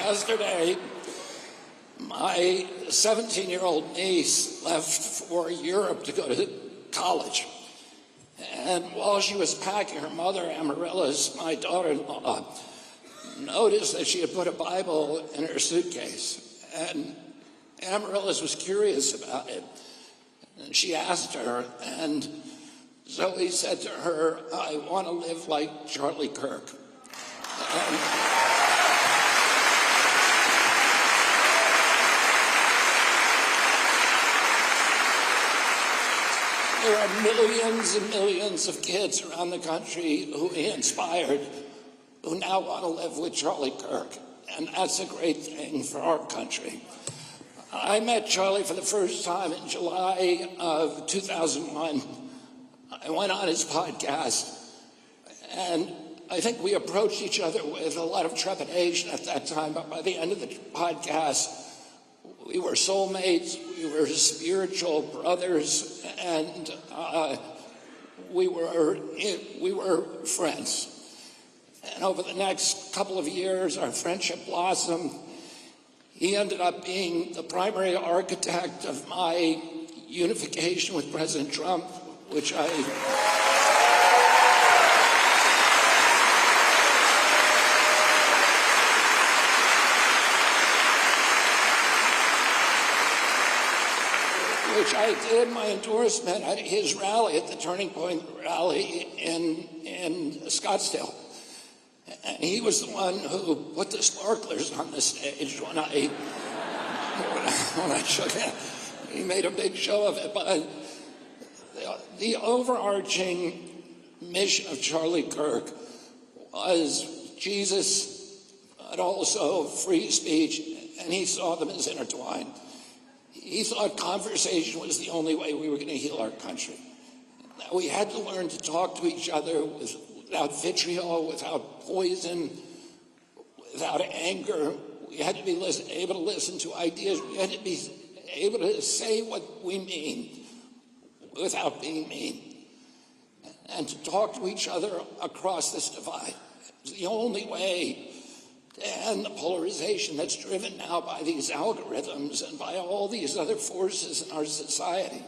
Yesterday, my 17-year-old niece left for Europe to go to college. And while she was packing, her mother, Amaryllis, my daughter-in-law, noticed that she had put a Bible in her suitcase. And Amaryllis was curious about it. And she asked her, and Zoe said to her, "I want to live like Charlie Kirk." And there are millions and millions of kids around the country who he inspired who now want to live with Charlie Kirk, and that's a great thing for our country. I met Charlie for the first time in July of 2001. I went on his podcast, and I think we approached each other with a lot of trepidation at that time, but by the end of the podcast, we were soulmates, we were spiritual brothers, and we were friends. And over the next couple of years, our friendship blossomed. He ended up being the primary architect of my unification with President Trump, which I did my endorsement at his rally, at the Turning Point rally in Scottsdale. And he was the one who put the sparklers on the stage when I shook it. He made a big show of it. But the overarching mission of Charlie Kirk was Jesus, but also free speech, and he saw them as intertwined. He thought conversation was the only way we were going to heal our country. That we had to learn to talk to each other without vitriol, without poison, without anger. We had to be able to listen to ideas. We had to be able to say what we mean without being mean. And to talk to each other across this divide. It's the only way to end the polarization that's driven now by these algorithms and by all these other forces in our society.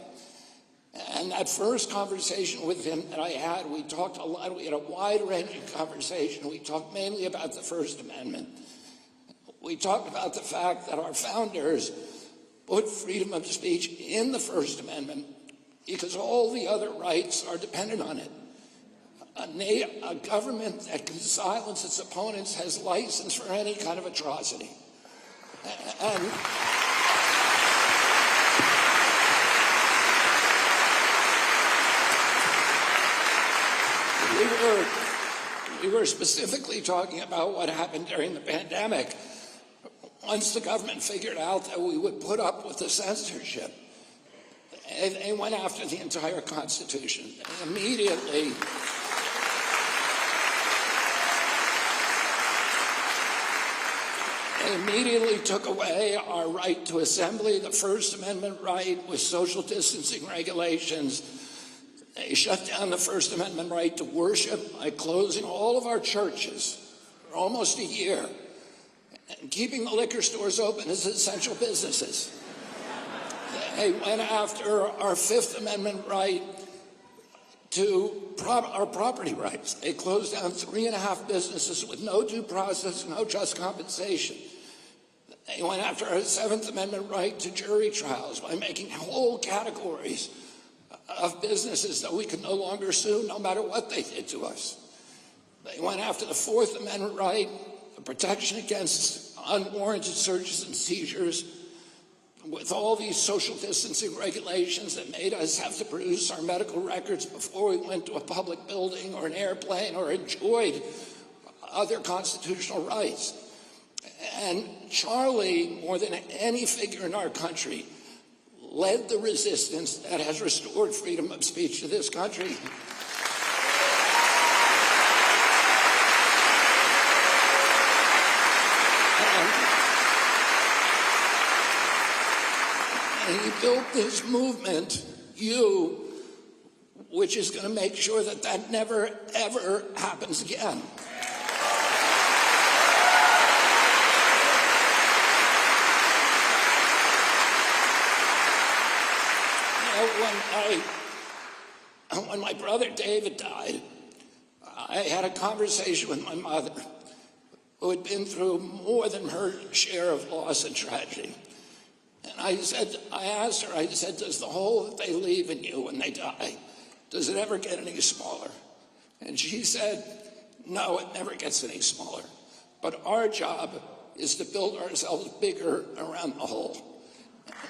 And that first conversation with him that I had, we talked a lot. We had a wide-ranging conversation. We talked mainly about the First Amendment. We talked about the fact that our founders put freedom of speech in the First Amendment because all the other rights are dependent on it. A government that can silence its opponents has license for any kind of atrocity. And we were specifically talking about what happened during the pandemic. Once the government figured out that we would put up with the censorship, they went after the entire Constitution. They immediately took away our right to assembly, the First Amendment right with social distancing regulations. They shut down the First Amendment right to worship by closing all of our churches for almost a year and keeping the liquor stores open as essential businesses. They went after our Fifth Amendment right to our property rights. They closed down 3.5 businesses with no due process, no just compensation. They went after our Seventh Amendment right to jury trials by making whole categories of businesses that we could no longer sue no matter what they did to us. They went after the Fourth Amendment right, the protection against unwarranted searches and seizures, with all these social distancing regulations that made us have to produce our medical records before we went to a public building or an airplane or enjoyed other constitutional rights. And Charlie, more than any figure in our country, led the resistance that has restored freedom of speech to this country. And he built this movement, which is going to make sure that that never, ever happens again. when my brother David died, I had a conversation with my mother, who had been through more than her share of loss and tragedy. And I asked her, does the hole that they leave in you when they die, does it ever get any smaller? And she said, no, it never gets any smaller. But our job is to build ourselves bigger around the hole.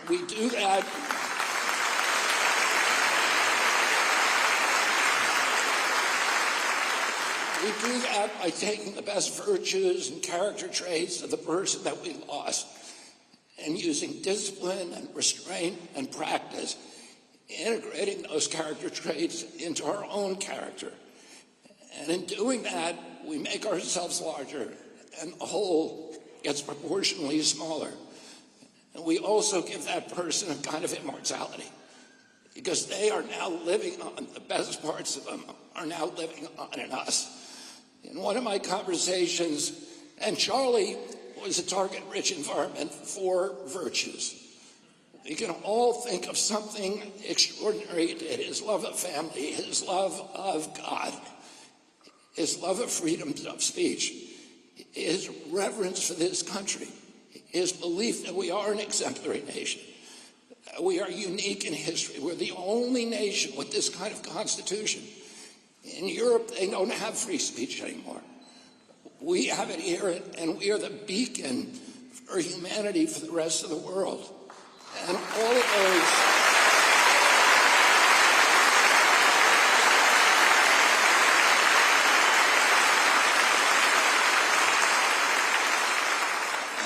We do that. We do that by taking the best virtues and character traits of the person that we lost and using discipline and restraint and practice, integrating those character traits into our own character. And in doing that, we make ourselves larger and the whole gets proportionally smaller. And we also give that person a kind of immortality because they are now living on, the best parts of them are now living on in us. In one of my conversations, and Charlie was a target-rich environment for virtues. We can all think of something extraordinary he did: his love of family, his love of God, his love of freedom of speech, his reverence for this country, his belief that we are an exemplary nation. We are unique in history. We're the only nation with this kind of constitution. In Europe, they don't have free speech anymore. We have it here, and we are the beacon for humanity for the rest of the world. And all of those...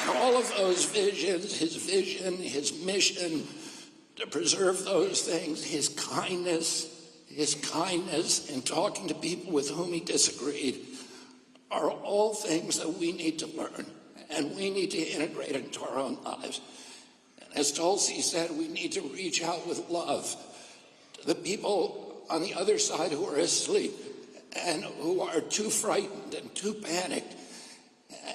and all of those visions, his vision, his mission to preserve those things, his kindness in talking to people with whom he disagreed, are all things that we need to learn and we need to integrate into our own lives. And as Tulsi said, we need to reach out with love to the people on the other side who are asleep and who are too frightened and too panicked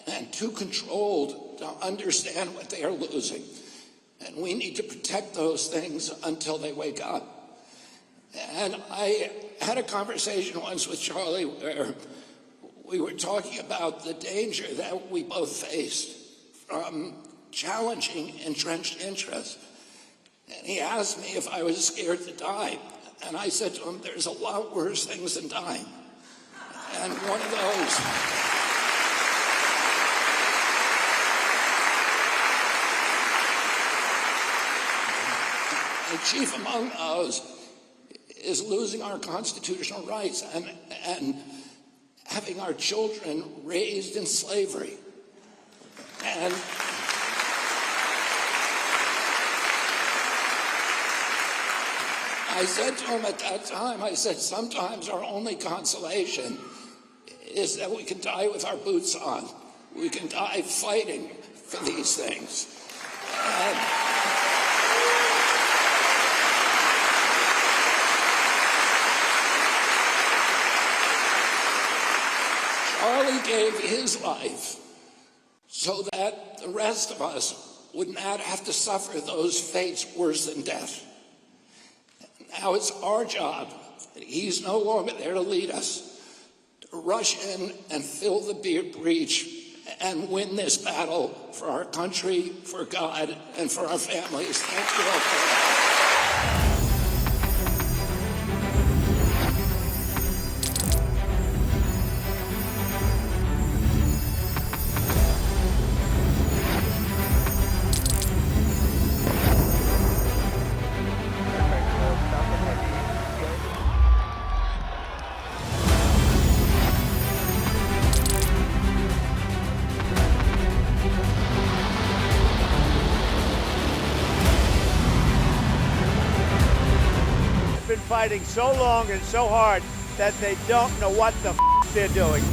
and too controlled to understand what they are losing. And we need to protect those things until they wake up. And I had a conversation once with Charlie where we were talking about the danger that we both faced from challenging entrenched interests. And he asked me if I was scared to die. And I said to him, there's a lot worse things than dying. And one of those... and chief among those is losing our constitutional rights and having our children raised in slavery. And I said to him at that time, I said, sometimes our only consolation is that we can die with our boots on. We can die fighting for these things. And Charlie gave his life so that the rest of us would not have to suffer those fates worse than death. Now it's our job, he's no longer there to lead us, to rush in and fill the breach and win this battle for our country, for God, and for our families. Thank you all for that. Fighting so long and so hard that they don't know what the they're doing.